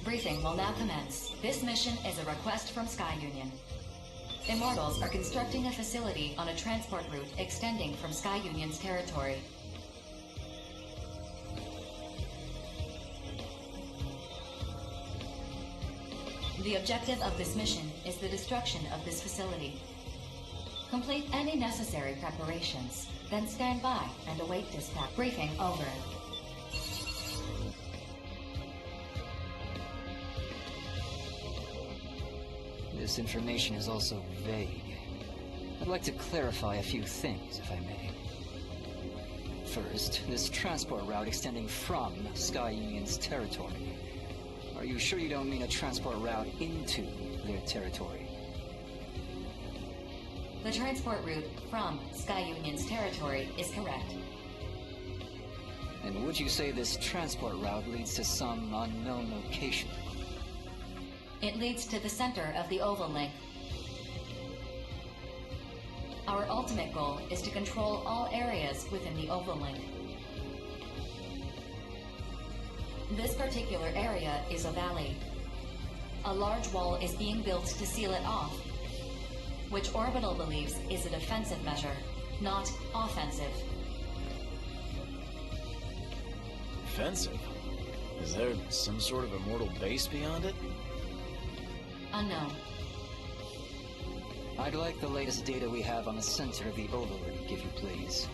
Briefing will now commence. This mission is a request from Sky Union. Immortals are constructing a facility on a transport route extending from Sky Union's territory. The objective of this mission is the destruction of this facility. Complete any necessary preparations, then stand by and await dispatch. Briefing over. This information is also vague. I'd like to clarify a few things, if I may. First, this transport route extending from Sky Union's territory. Are you sure you don't mean a transport route into their territory? The transport route from Sky Union's territory is correct. And would you say this transport route leads to some unknown location? It leads to the center of the Oval Link. Our ultimate goal is to control all areas within the Oval Link. This particular area is a valley. A large wall is being built to seal it off, which Orbital believes is a defensive measure, not offensive. Defensive? Is there some sort of immortal base beyond it? Unknown. I'd like the latest data we have on the center of the Oval Link, if you please.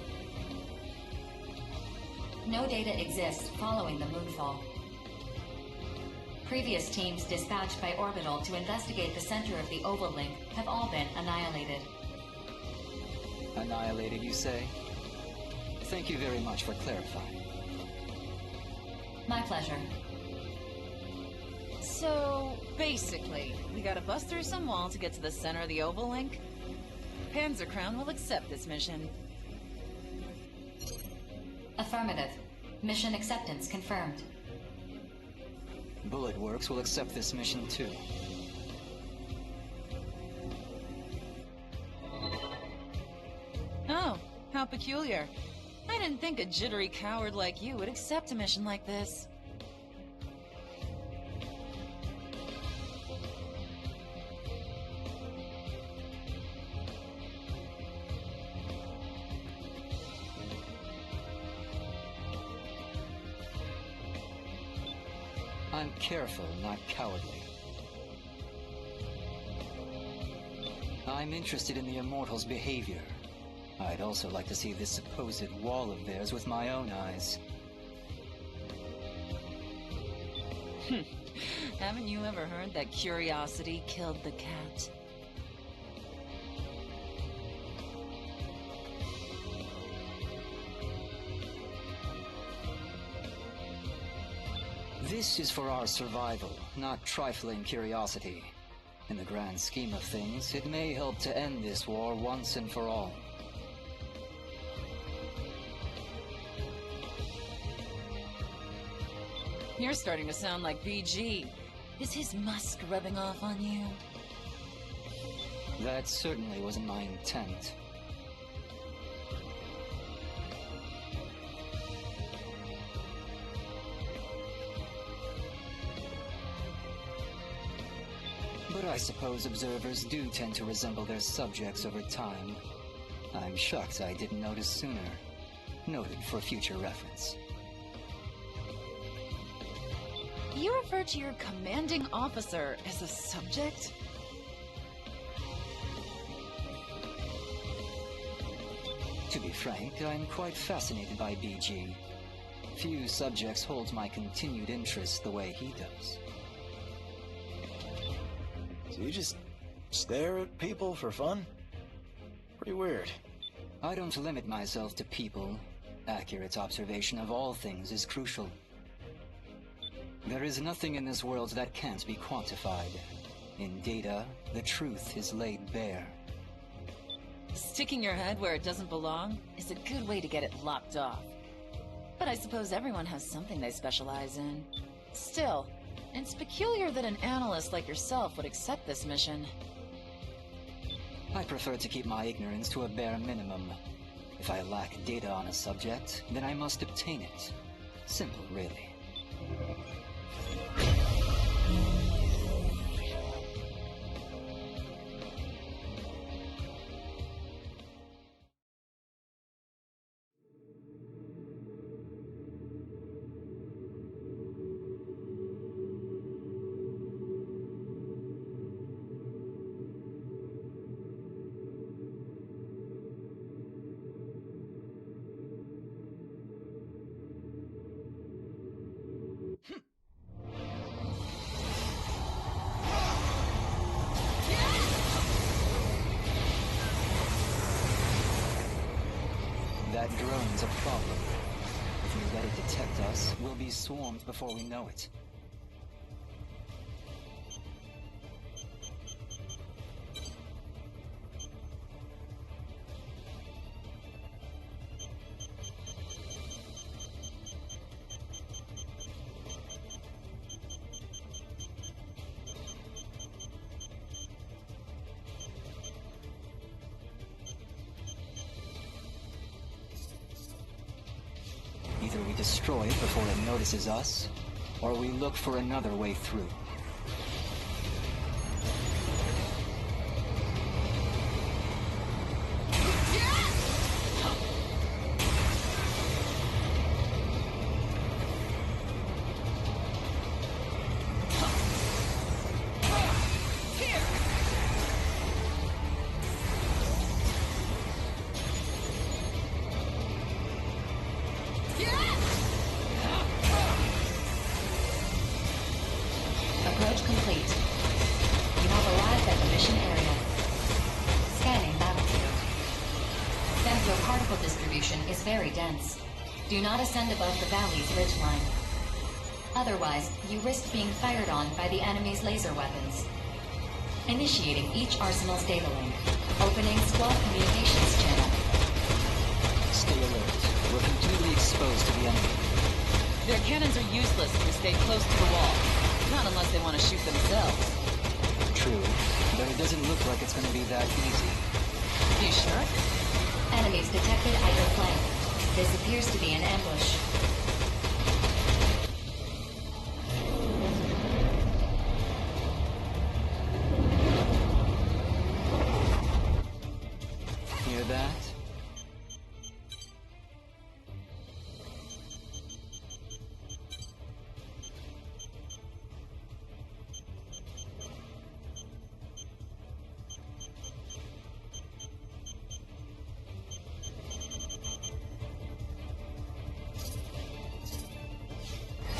No data exists following the moonfall. Previous teams dispatched by Orbital to investigate the center of the Oval Link have all been annihilated. Annihilated, you say? Thank you very much for clarifying. My pleasure. So, basically, we gotta bust through some wall to get to the center of the Oval Link? Panzer Crown will accept this mission. Affirmative. Mission acceptance confirmed. Bullet Works will accept this mission too. Oh, how peculiar. I didn't think a jittery coward like you would accept a mission like this. I'm careful, not cowardly. I'm interested in the Immortals' behavior. I'd also like to see this supposed wall of theirs with my own eyes. Haven't you ever heard that curiosity killed the cat? This is for our survival, not trifling curiosity. In the grand scheme of things, it may help to end this war once and for all. You're starting to sound like BG. Is his musk rubbing off on you? That certainly wasn't my intent. But I suppose observers do tend to resemble their subjects over time. I'm shocked I didn't notice sooner. Noted for future reference. You refer to your commanding officer as a subject? To be frank, I'm quite fascinated by BG. Few subjects hold my continued interest the way he does. So you just stare at people for fun? Pretty weird. I don't limit myself to people. Accurate observation of all things is crucial. There is nothing in this world that can't be quantified. In data, the truth is laid bare. Sticking your head where it doesn't belong is a good way to get it lopped off. But I suppose everyone has something they specialize in. Still, it's peculiar that an analyst like yourself would accept this mission. I prefer to keep my ignorance to a bare minimum. If I lack data on a subject, then I must obtain it. Simple, really. That drone's a problem. If we let it detect us, we'll be swarmed before we know it. Either we destroy it before it notices us, or we look for another way through. Approach complete. You have arrived at the mission area. Scanning battlefield. Particle distribution is very dense. Do not ascend above the valley's ridgeline. Otherwise, you risk being fired on by the enemy's laser weapons. Initiating each arsenal's data link. Opening squad communications channel. Stay alert. We're completely exposed to the enemy. Their cannons are useless if we stay close to the wall. Not unless they want to shoot themselves. True, but it doesn't look like it's going to be that easy. You sure? Enemies detected at your flank. This appears to be an ambush. Hear that?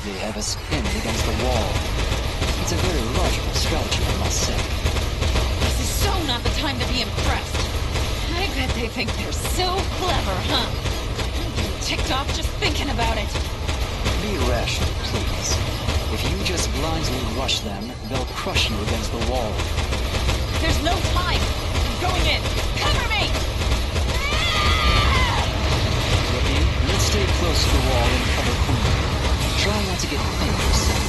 They have us pinned against the wall. It's a very logical strategy, I must say. This is so not the time to be impressed. I bet they think they're so clever, huh? I'm getting ticked off just thinking about it. Be rational, please. If you just blindly rush them, they'll crush you against the wall. There's no time. I'm going in. Cover me! Rookie, let's stay close to the wall and cover Kun. Try not to get pinned yourself.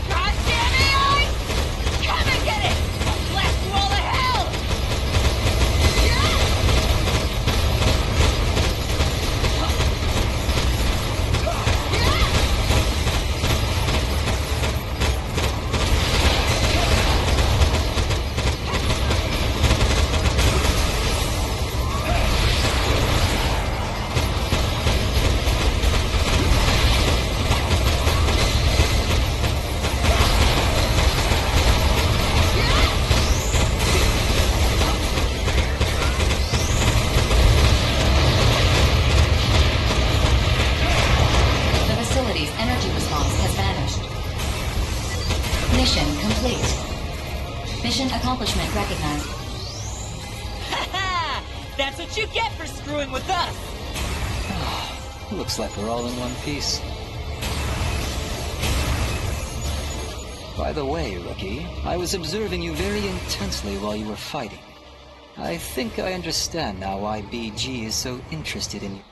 God damn it! Come and get it! I'll blast you all to hell! Mission complete. Mission accomplishment recognized. Ha-ha! That's what you get for screwing with us! Looks like we're all in one piece. By the way, Rookie, I was observing you very intensely while you were fighting. I think I understand now why BG is so interested in you.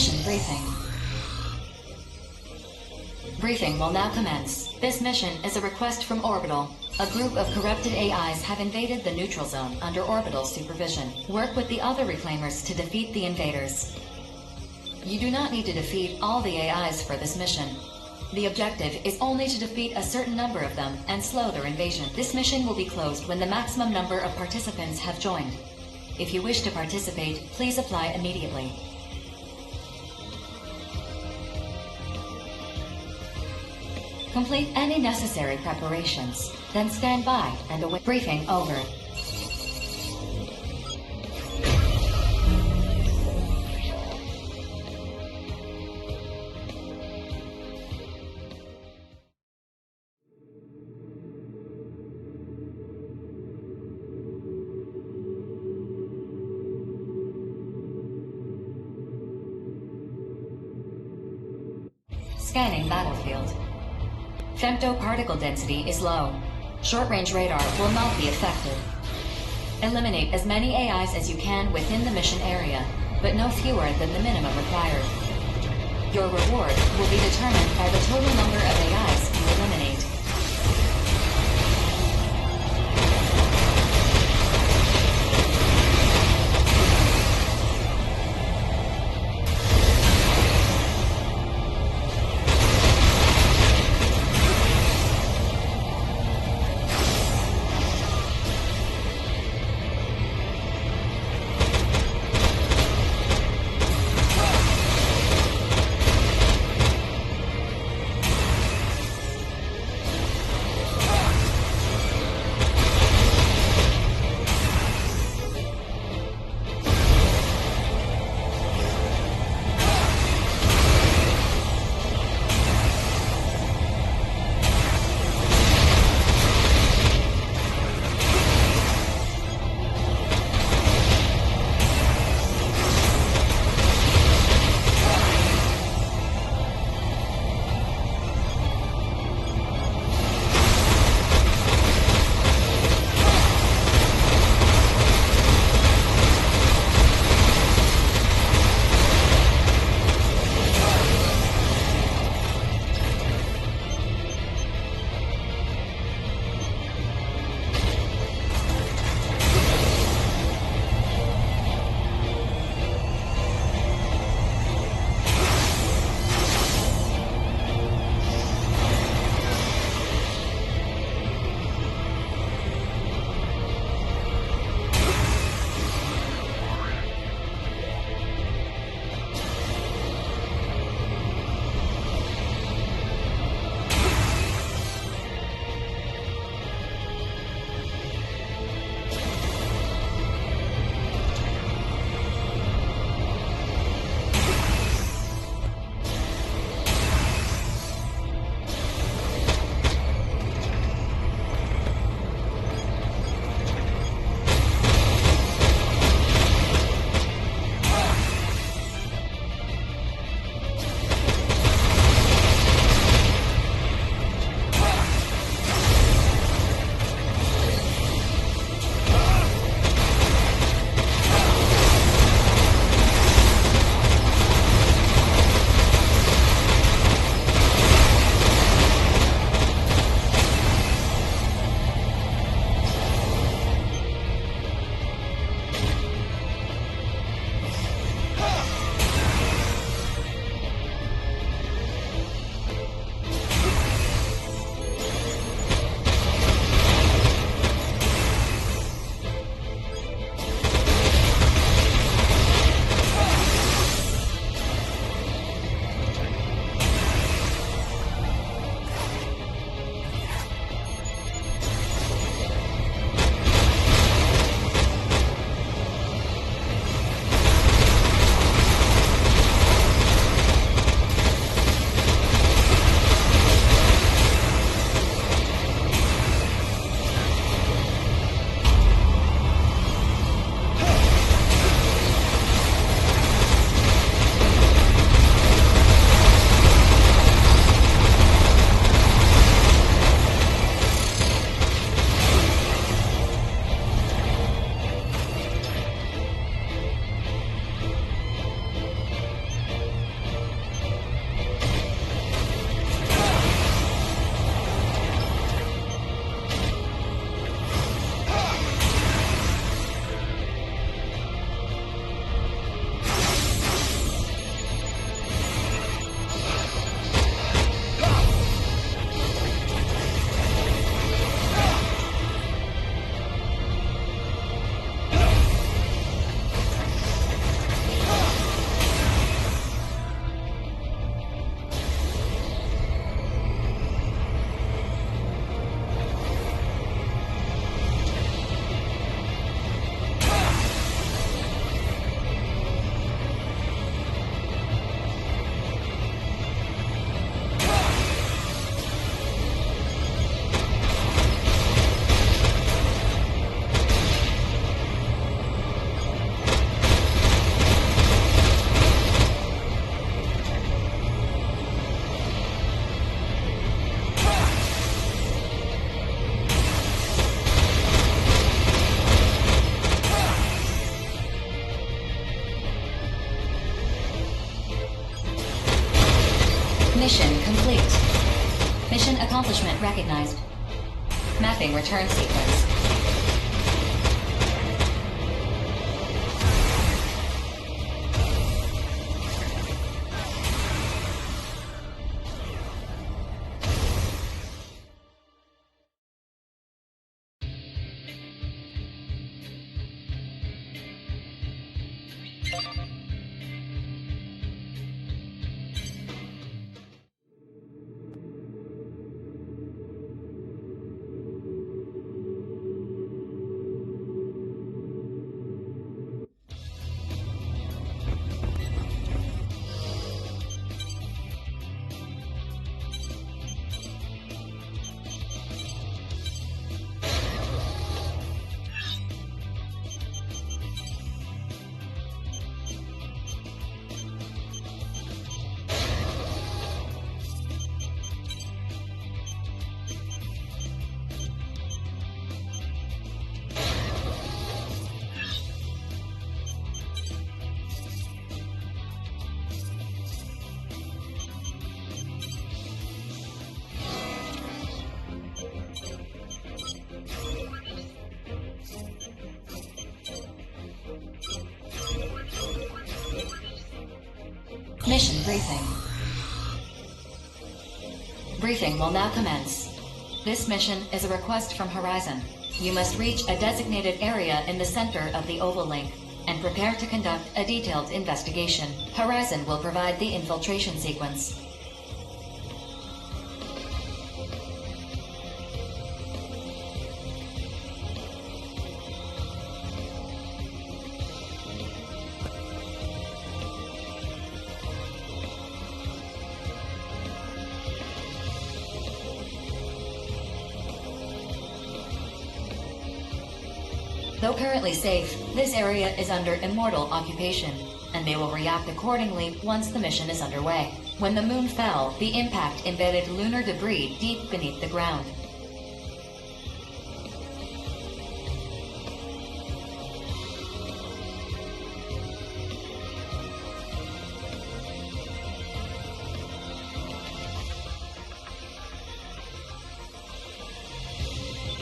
Mission briefing. Briefing will now commence. This mission is a request from Orbital. A group of corrupted AIs have invaded the neutral zone under Orbital supervision. Work with the other Reclaimers to defeat the invaders. You do not need to defeat all the AIs for this mission. The objective is only to defeat a certain number of them and slow their invasion. This mission will be closed when the maximum number of participants have joined. If you wish to participate, please apply immediately. Complete any necessary preparations, then stand by and await. Briefing over. Scanning battlefield. Femtoparticle density is low. Short-range radar will not be affected. Eliminate as many AIs as you can within the mission area, but no fewer than the minimum required. Your reward will be determined by the total number of AIs you eliminate. Accomplishment recognized. Mapping return sequence. Mission briefing. Briefing will now commence. This mission is a request from Horizon. You must reach a designated area in the center of the oval link and prepare to conduct a detailed investigation. Horizon will provide the infiltration sequence. Though currently safe, this area is under immortal occupation, and they will react accordingly once the mission is underway. When the moon fell, the impact embedded lunar debris deep beneath the ground.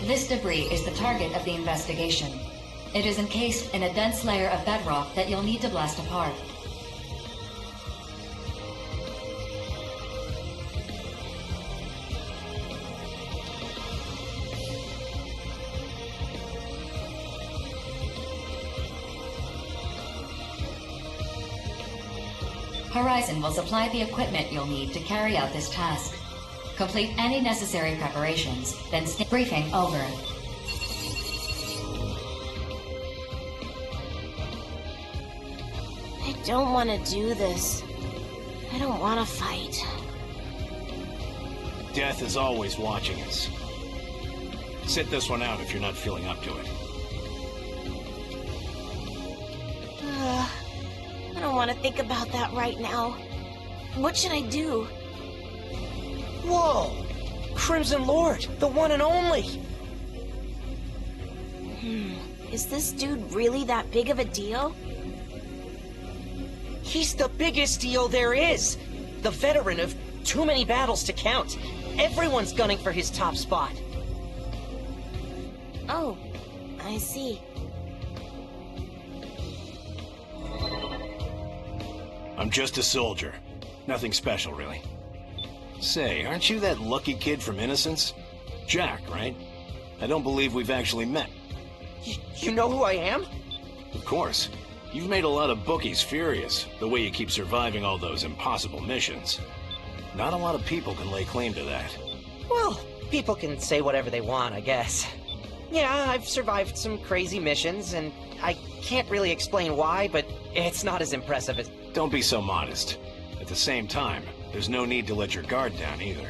This debris is the target of the investigation. It is encased in a dense layer of bedrock that you'll need to blast apart. Horizon will supply the equipment you'll need to carry out this task. Complete any necessary preparations, then briefing over. I don't want to do this. I don't want to fight. Death is always watching us. Sit this one out if you're not feeling up to it. I don't want to think about that right now. What should I do? Whoa! Crimson Lord, the one and only! Is this dude really that big of a deal? He's the biggest deal there is! The veteran of too many battles to count. Everyone's gunning for his top spot. Oh, I see. I'm just a soldier. Nothing special, really. Say, aren't you that lucky kid from Innocence? Jack, right? I don't believe we've actually met. You know who I am? Of course. You've made a lot of bookies furious, the way you keep surviving all those impossible missions. Not a lot of people can lay claim to that. Well, people can say whatever they want, I guess. Yeah, I've survived some crazy missions, and I can't really explain why, but it's not as impressive as... Don't be so modest. At the same time, there's no need to let your guard down either.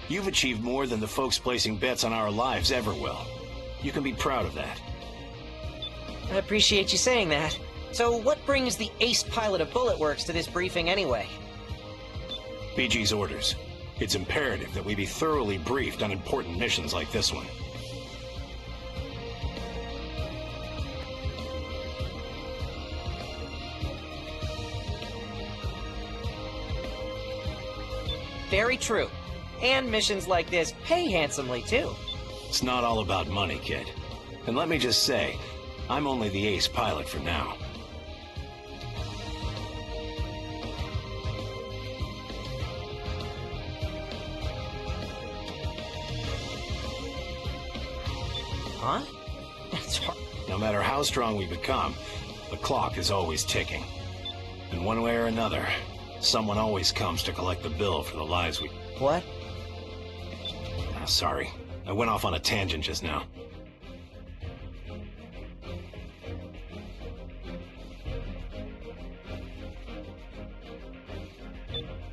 You've achieved more than the folks placing bets on our lives ever will. You can be proud of that. I appreciate you saying that. So what brings the ace pilot of Bullet Works to this briefing anyway? BG's orders. It's imperative that we be thoroughly briefed on important missions like this one. Very true. And missions like this pay handsomely, too. It's not all about money, kid. And let me just say, I'm only the ace pilot for now. Huh? That's hard. No matter how strong we become, the clock is always ticking. And one way or another, someone always comes to collect the bill for the lives we... What? Sorry. I went off on a tangent just now.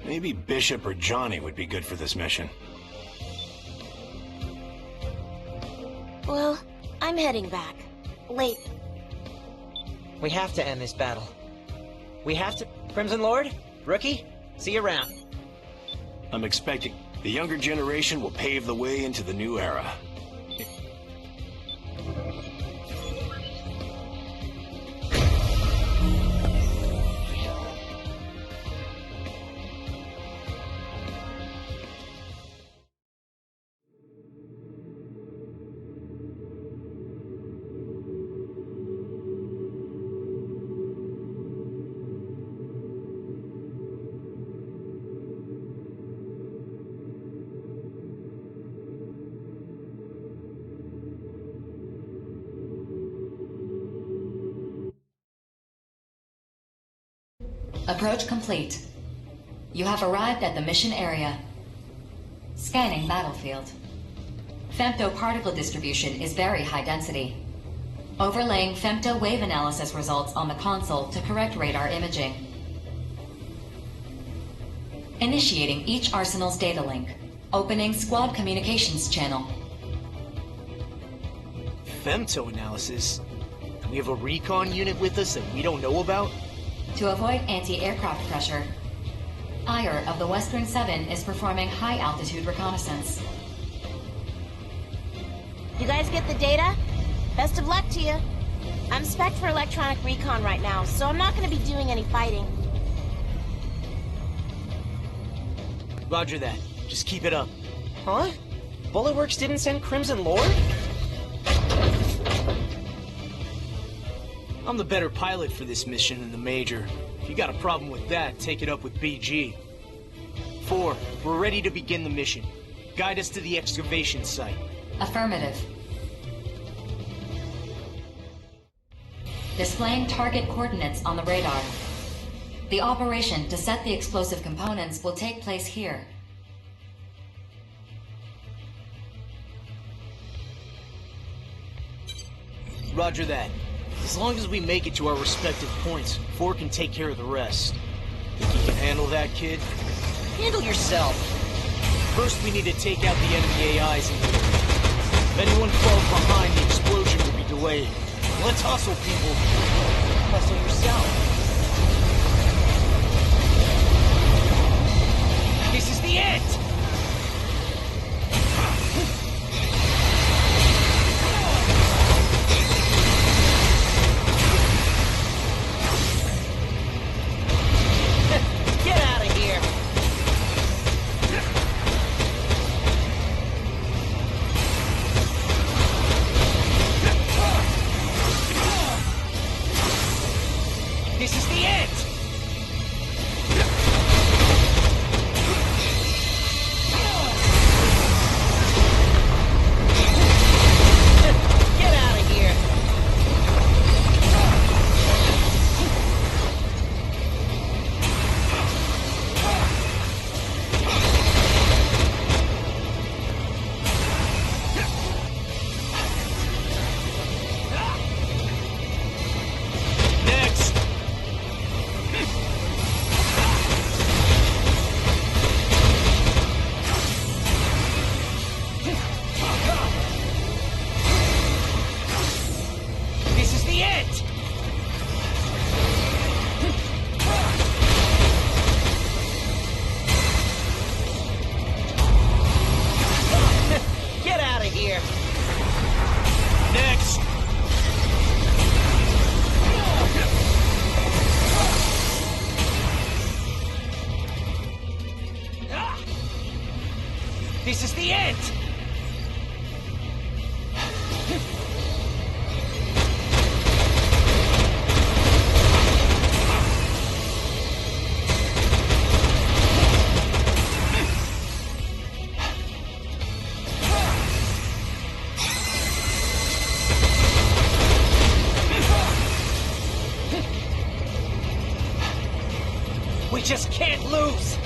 Maybe Bishop or Johnny would be good for this mission. Well, I'm heading back. Late. We have to end this battle. We have to... Crimson Lord? Rookie? See you around. I'm expecting the younger generation will pave the way into the new era. Approach complete. You have arrived at the mission area. Scanning battlefield. Femto-particle distribution is very high density. Overlaying femto wave analysis results on the console to correct radar imaging. Initiating each arsenal's data link. Opening squad communications channel. Femto analysis? We have a recon unit with us that we don't know about? To avoid anti-aircraft pressure, Ire of the Western 7 is performing high-altitude reconnaissance. You guys get the data? Best of luck to you. I'm spec'd for electronic recon right now, so I'm not going to be doing any fighting. Roger that. Just keep it up. Huh? Bulletworks didn't send Crimson Lord? I'm the better pilot for this mission than the Major. If you got a problem with that, take it up with BG. 4, we're ready to begin the mission. Guide us to the excavation site. Affirmative. Displaying target coordinates on the radar. The operation to set the explosive components will take place here. Roger that. As long as we make it to our respective points, 4 can take care of the rest. Think you can handle that, kid? Handle yourself. First, we need to take out the enemy AIs in here. If anyone falls behind, the explosion will be delayed. Let's hustle, people. Hustle yourself. This is the end! Get out of here. This is the end! We just can't lose!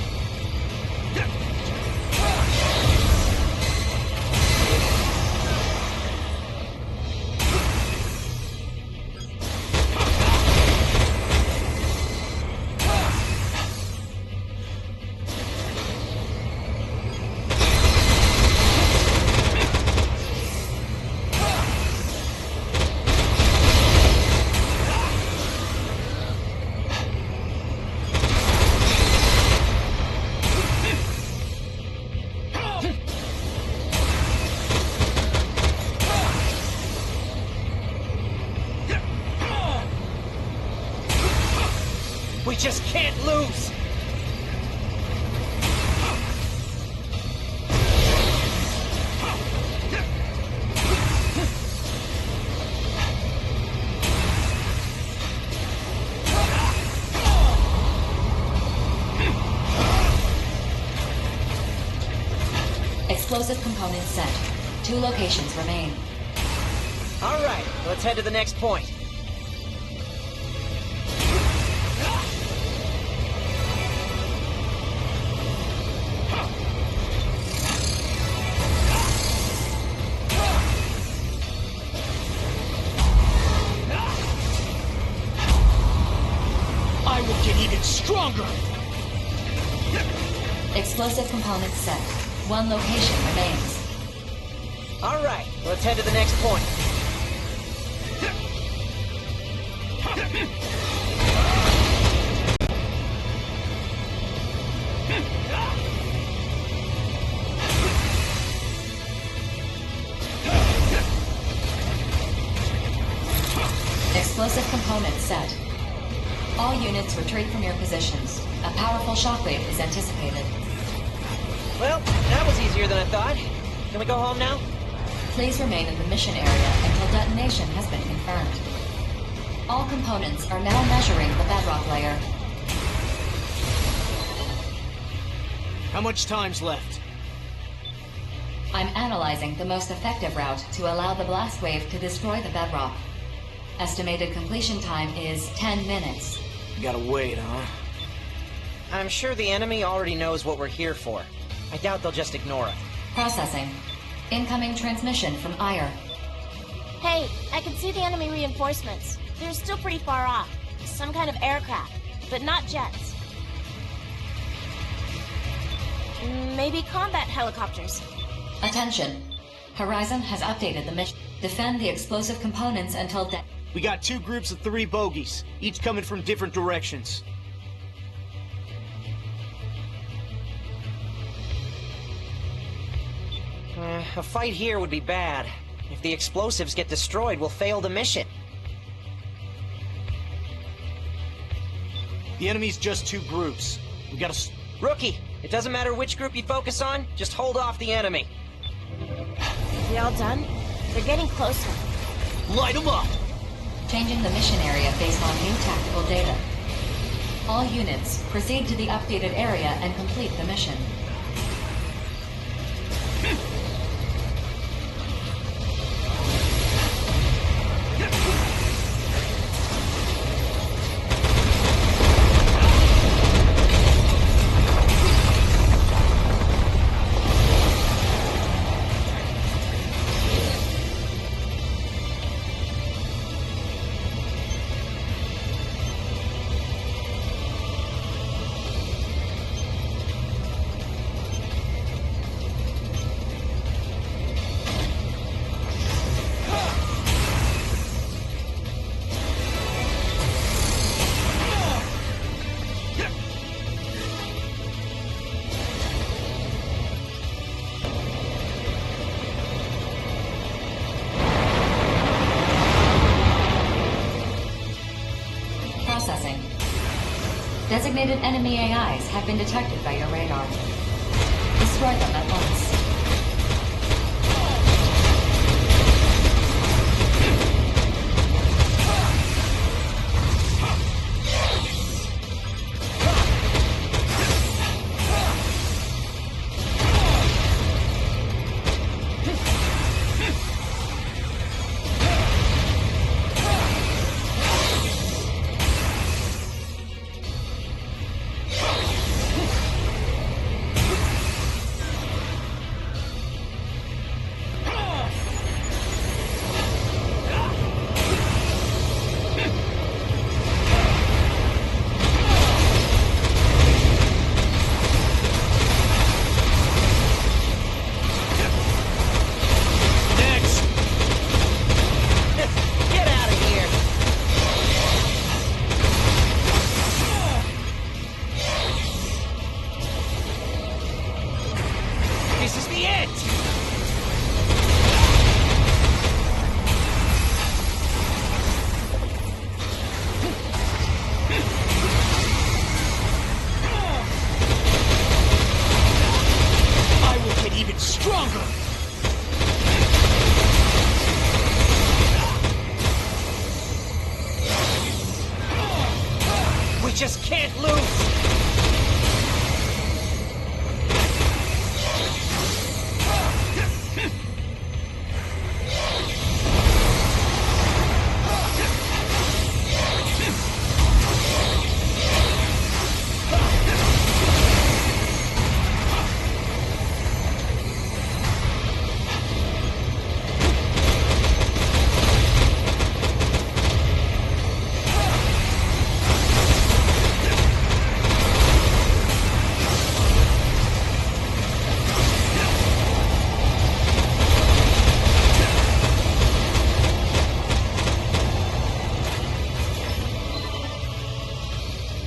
We just can't lose! Explosive components set. 2 locations remain. All right, let's head to the next point. I will get even stronger! Explosive components set. 1 location remains. All right, let's head to the next point. Explosive components set. All units retreat from your positions. A powerful shockwave is anticipated. Well, that was easier than I thought. Can we go home now? Please remain in the mission area until detonation has been confirmed. All components are now measuring the bedrock layer. How much time's left? I'm analyzing the most effective route to allow the blast wave to destroy the bedrock. Estimated completion time is 10 minutes. You gotta wait, huh? I'm sure the enemy already knows what we're here for. I doubt they'll just ignore it. Processing. Incoming transmission from Ire. Hey, I can see the enemy reinforcements. They're still pretty far off. Some kind of aircraft, but not jets. Maybe combat helicopters. Attention. Horizon has updated the mission. Defend the explosive components until We got 2 groups of 3 bogies, each coming from different directions. A fight here would be bad. If the explosives get destroyed, we'll fail the mission. The enemy's just 2 groups. We gotta... Rookie, it doesn't matter which group you focus on, just hold off the enemy. We all done? They're getting closer. Light them up! Changing the mission area based on new tactical data. All units, proceed to the updated area and complete the mission. Designated enemy AIs have been detected by your radar. Destroy them at once. just can't lose!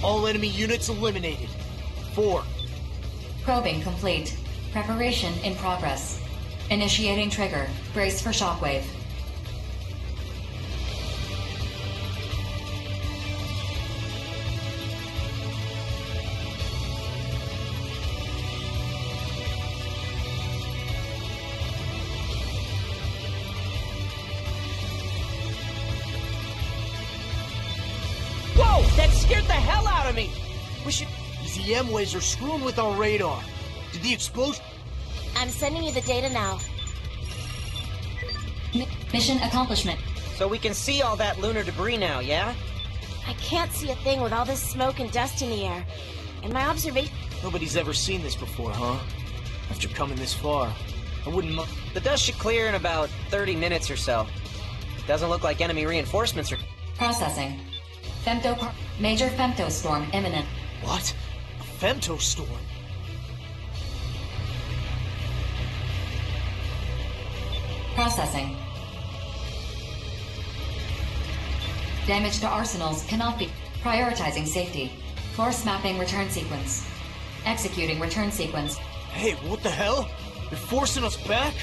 All enemy units eliminated. 4. Probing complete. Preparation in progress. Initiating trigger. Brace for shockwave. Whoa! That scared the hell out of me! We should... These EM-waves are screwing with our radar. Did the explosion... I'm sending you the data now. Mission accomplishment. So we can see all that lunar debris now, yeah? I can't see a thing with all this smoke and dust in the air. And my observation... Nobody's ever seen this before, huh? After coming this far, I wouldn't... The dust should clear in about 30 minutes or so. Doesn't look like enemy reinforcements are... Processing. Major femtostorm imminent. What? A femtostorm? Processing. Damage to arsenals cannot be. Prioritizing safety. Force mapping return sequence. Executing return sequence. Hey, what the hell? They're forcing us back?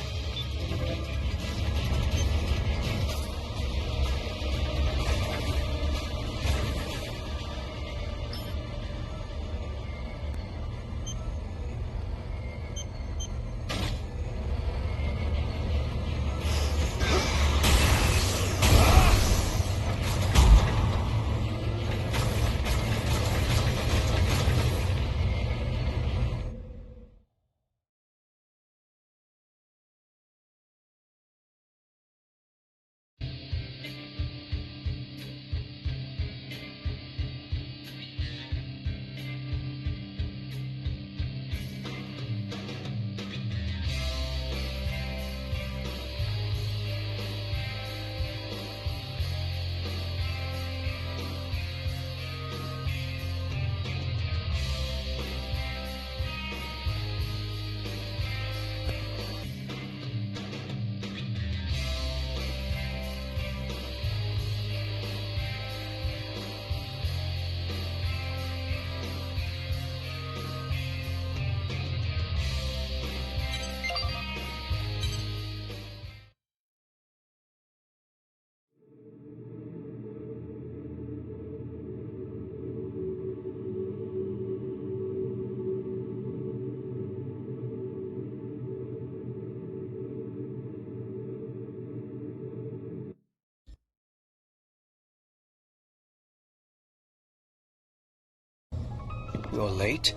You're late?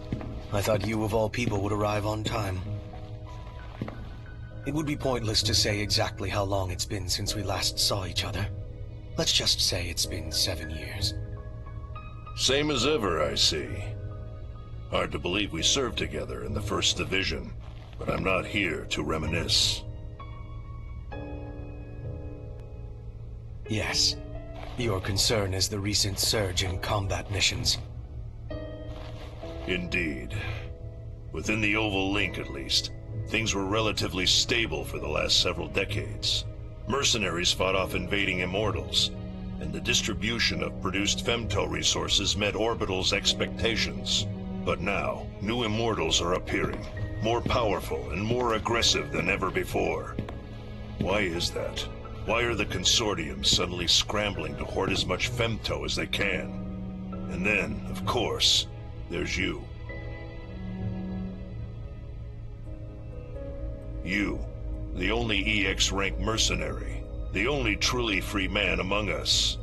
I thought you of all people would arrive on time. It would be pointless to say exactly how long it's been since we last saw each other. Let's just say it's been 7 years. Same as ever, I see. Hard to believe we served together in the 1st Division, but I'm not here to reminisce. Yes. Your concern is the recent surge in combat missions. Indeed. Within the Oval Link, at least, things were relatively stable for the last several decades. Mercenaries fought off invading immortals, and the distribution of produced femto resources met Orbital's expectations. But now, new immortals are appearing, more powerful and more aggressive than ever before. Why is that? Why are the consortiums suddenly scrambling to hoard as much femto as they can? And then, of course, there's you. You, the only EX-rank mercenary, the only truly free man among us.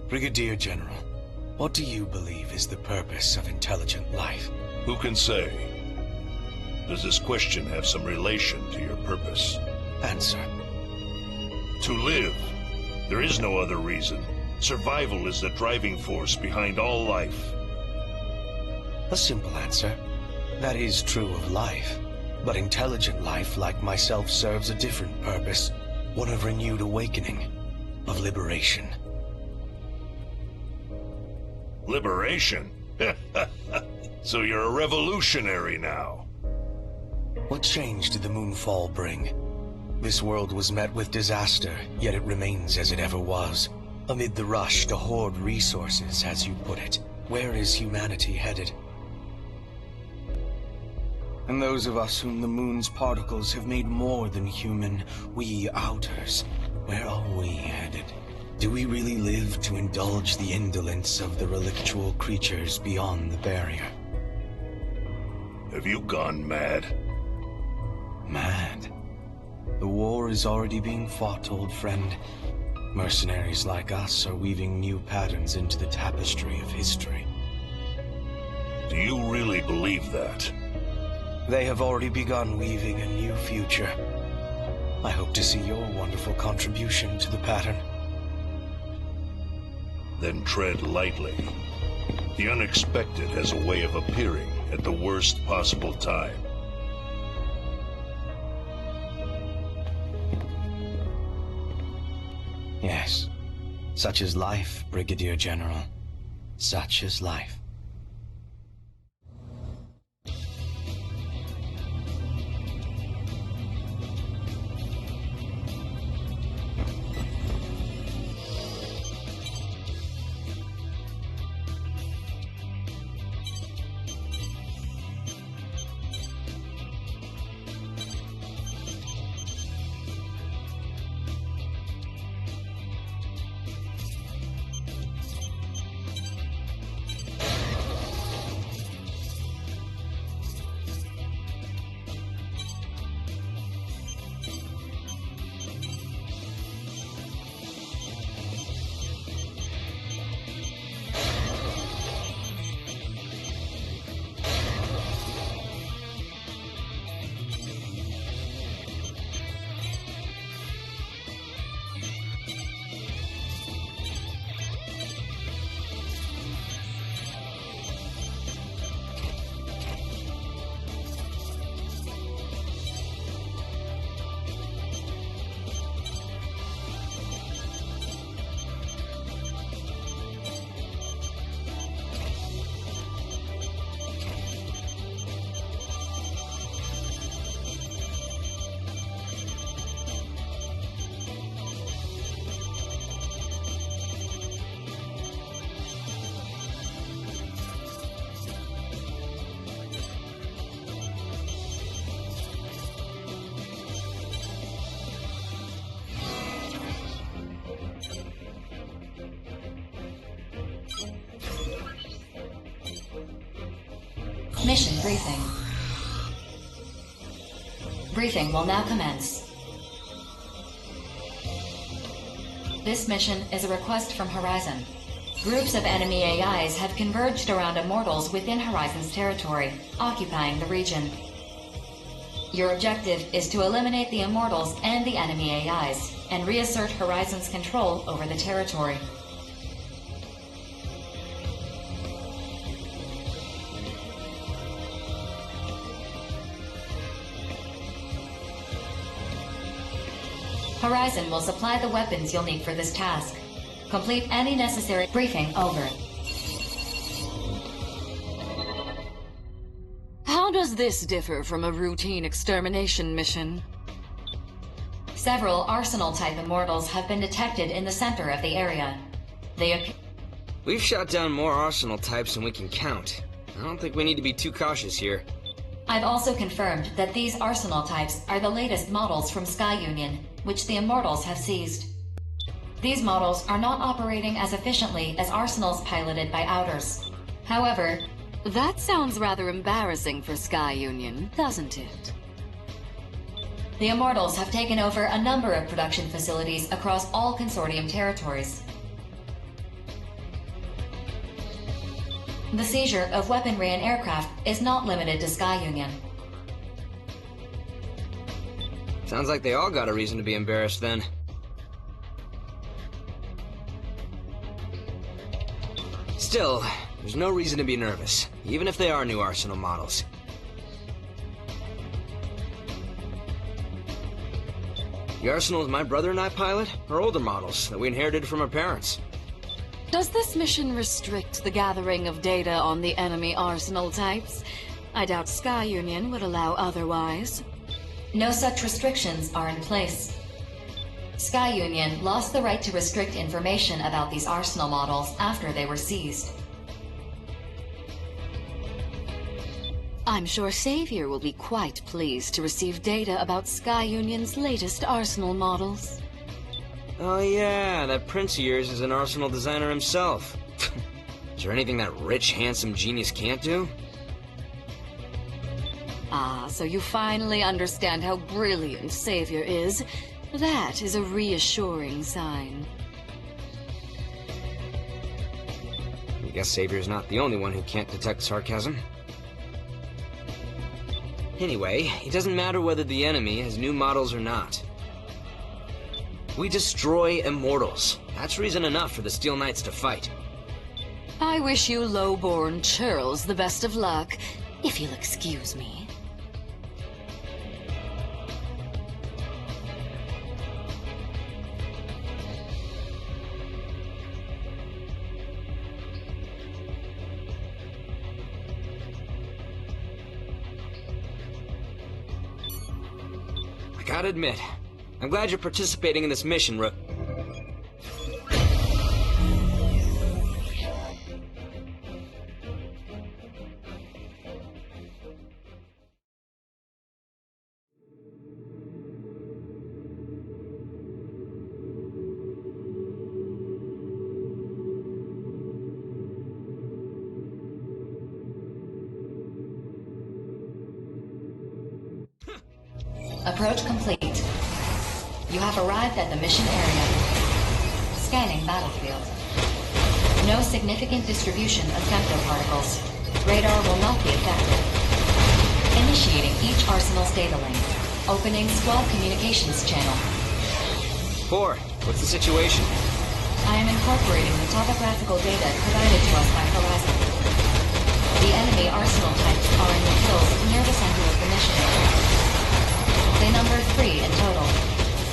Brigadier General, What do you believe is the purpose of intelligent life? Who can say? Does this question have some relation to your purpose? Answer. To live. There is no other reason. Survival is the driving force behind all life. A simple answer. That is true of life. But intelligent life, like myself, serves a different purpose. One of renewed awakening. Of liberation. Liberation? So you're a revolutionary now. What change did the moonfall bring? This world was met with disaster, yet it remains as it ever was. Amid the rush to hoard resources, as you put it, where is humanity headed? And those of us whom the moon's particles have made more than human, we outers, where are we headed? Do we really live to indulge the indolence of the relictual creatures beyond the barrier? Have you gone mad? Mad? The war is already being fought, old friend. Mercenaries like us are weaving new patterns into the tapestry of history. Do you really believe that? They have already begun weaving a new future. I hope to see your wonderful contribution to the pattern. Then tread lightly. The unexpected has a way of appearing at the worst possible time. Yes. Such is life, Brigadier General. Such is life. Mission briefing. Briefing will now commence. This mission is a request from Horizon. Groups of enemy AIs have converged around Immortals within Horizon's territory, occupying the region. Your objective is to eliminate the Immortals and the enemy AIs, and reassert Horizon's control over the territory. Horizon will supply the weapons you'll need for this task. Complete any necessary briefing over. How does this differ from a routine extermination mission? Several Arsenal-type Immortals have been detected in the center of the area. We've shot down more Arsenal types than we can count. I don't think we need to be too cautious here. I've also confirmed that these Arsenal types are the latest models from Sky Union, which the Immortals have seized. These models are not operating as efficiently as Arsenals piloted by Outers. However, that sounds rather embarrassing for Sky Union, doesn't it? The Immortals have taken over a number of production facilities across all Consortium territories. The seizure of weaponry and aircraft is not limited to Sky Union. Sounds like they all got a reason to be embarrassed then. Still, there's no reason to be nervous, even if they are new Arsenal models. The Arsenals my brother and I pilot are older models that we inherited from our parents. Does this mission restrict the gathering of data on the enemy Arsenal types? I doubt Sky Union would allow otherwise. No such restrictions are in place. Sky Union lost the right to restrict information about these Arsenal models after they were seized. I'm sure Savior will be quite pleased to receive data about Sky Union's latest Arsenal models. Oh yeah, that prince of yours is an Arsenal designer himself. Is there anything that rich, handsome genius can't do? Ah, so you finally understand how brilliant Savior is. That is a reassuring sign. I guess Savior's not the only one who can't detect sarcasm. Anyway, it doesn't matter whether the enemy has new models or not. We destroy immortals. That's reason enough for the Steel Knights to fight. I wish you low-born churls the best of luck, if you'll excuse me. I gotta admit, I'm glad you're participating in this mission, Approach complete. You have arrived at the mission area. Scanning battlefield. No significant distribution of femtoparticles. Radar will not be affected. Initiating each Arsenal's data link. Opening squad communications channel. 4, what's the situation? I am incorporating the topographical data provided to us by Horizon. The enemy Arsenal types are in the hills near the center of the mission area. They number 3 in total.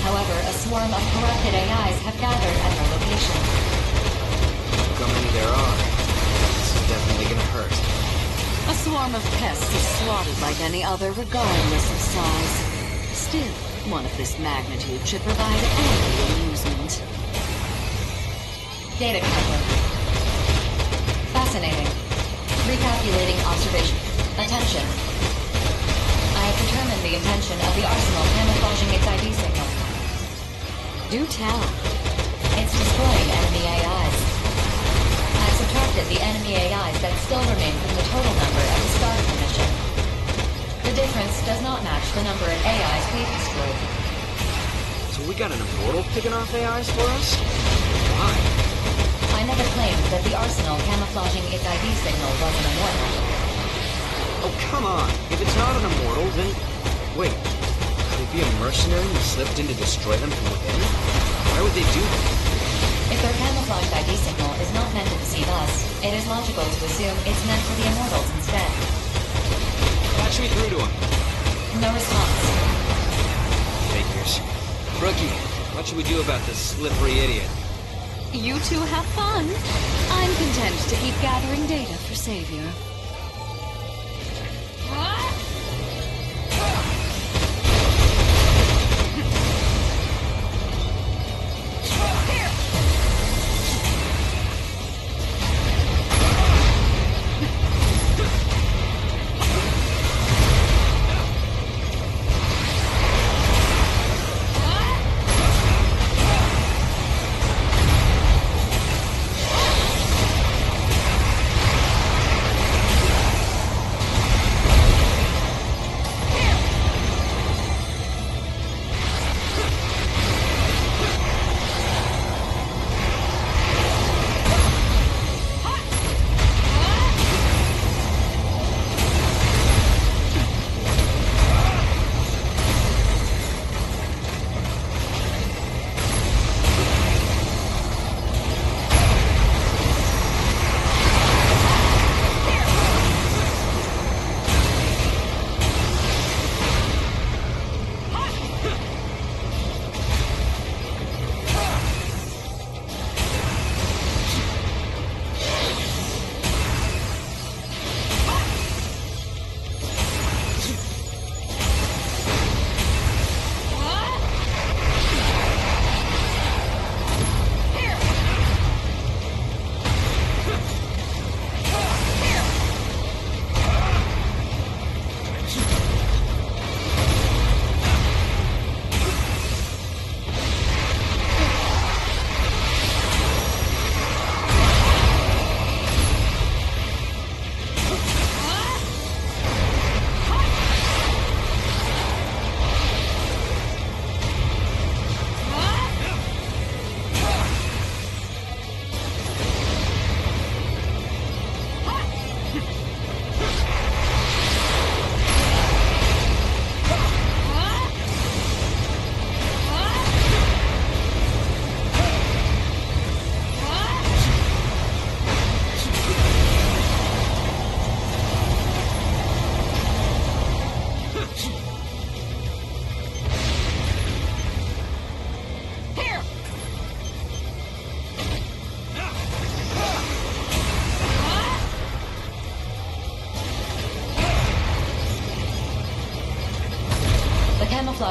However, a swarm of corrupted AIs have gathered at their location. Look how many there are. This is definitely gonna hurt. A swarm of pests is slaughtered like any other, regardless of size. Still, one of this magnitude should provide ample amusement. Data counter. Fascinating. Recalculating observation. Attention. I have determined the intention of the Arsenal camouflaging its ID signal. Do tell. It's destroying enemy AIs. I've subtracted the enemy AIs that still remain from the total number at the start of the mission. The difference does not match the number of AIs we've destroyed. So we got an immortal picking off AIs for us? Why? I never claimed that the Arsenal camouflaging its ID signal was an immortal. Oh, come on. If it's not an immortal, then... Wait. Could it be a mercenary who slipped in to destroy them from within? Why would they do that? If their camouflaged ID signal is not meant to deceive us, it is logical to assume it's meant for the immortals instead. Patch me through to him. No response. Figures. Rookie, what should we do about this slippery idiot? You two have fun. I'm content to keep gathering data for Savior.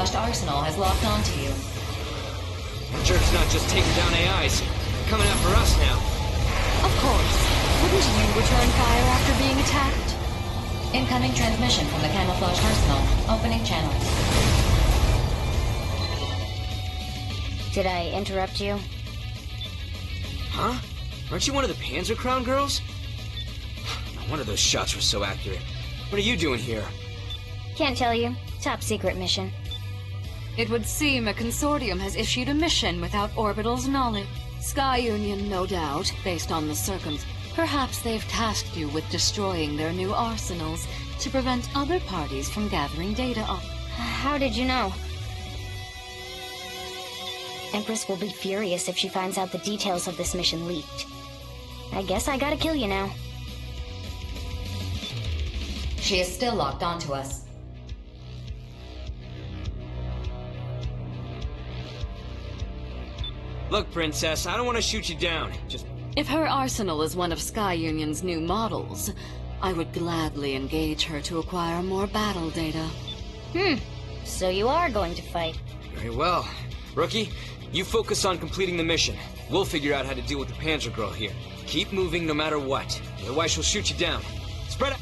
camouflaged arsenal has locked onto you. The jerk's not just taking down AIs. They're coming after us now. Of course. Wouldn't you return fire after being attacked? Incoming transmission from the camouflaged arsenal. Opening channel. Did I interrupt you? Huh? Aren't you one of the Panzer Crown girls? No wonder those shots were so accurate. What are you doing here? Can't tell you. Top secret mission. It would seem a consortium has issued a mission without Orbital's knowledge. Sky Union, no doubt, based on the circumstances. Perhaps they've tasked you with destroying their new arsenals to prevent other parties from gathering data on. How did you know? Empress will be furious if she finds out the details of this mission leaked. I guess I gotta kill you now. She is still locked onto us. Look, Princess, I don't want to shoot you down. Just... If her arsenal is one of Sky Union's new models, I would gladly engage her to acquire more battle data. So you are going to fight. Very well. Rookie, you focus on completing the mission. We'll figure out how to deal with the Panzer Girl here. Keep moving no matter what. Otherwise she'll shoot you down. Spread out!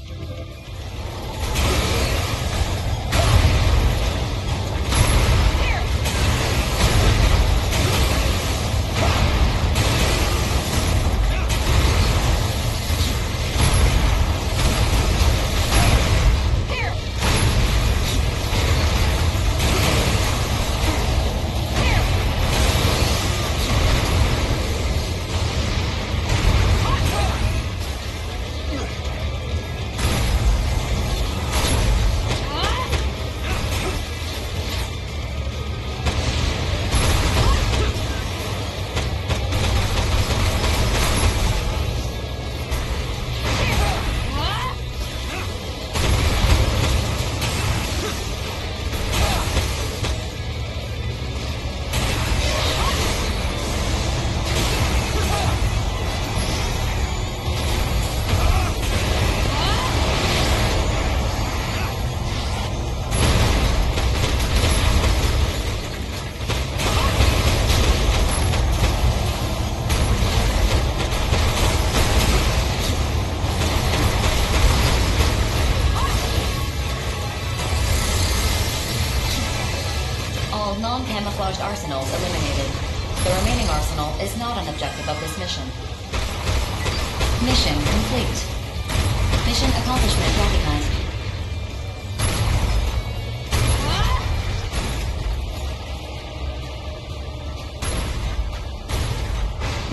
Non-camouflaged arsenals eliminated. The remaining arsenal is not an objective of this mission. Mission complete. Mission accomplishment recognized.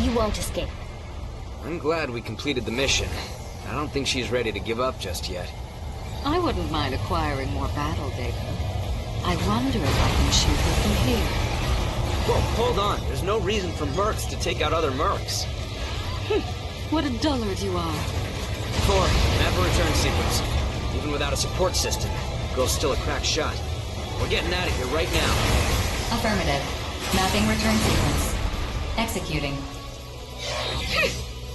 You won't escape. I'm glad we completed the mission. I don't think she's ready to give up just yet. I wouldn't mind acquiring more battle data. I wonder if I can shoot her from here. Whoa, hold on. There's no reason for mercs to take out other mercs. What a dullard you are. Thor, map a return sequence. Even without a support system, the girl's still a crack shot. We're getting out of here right now. Affirmative. Mapping return sequence. Executing.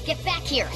Get back here!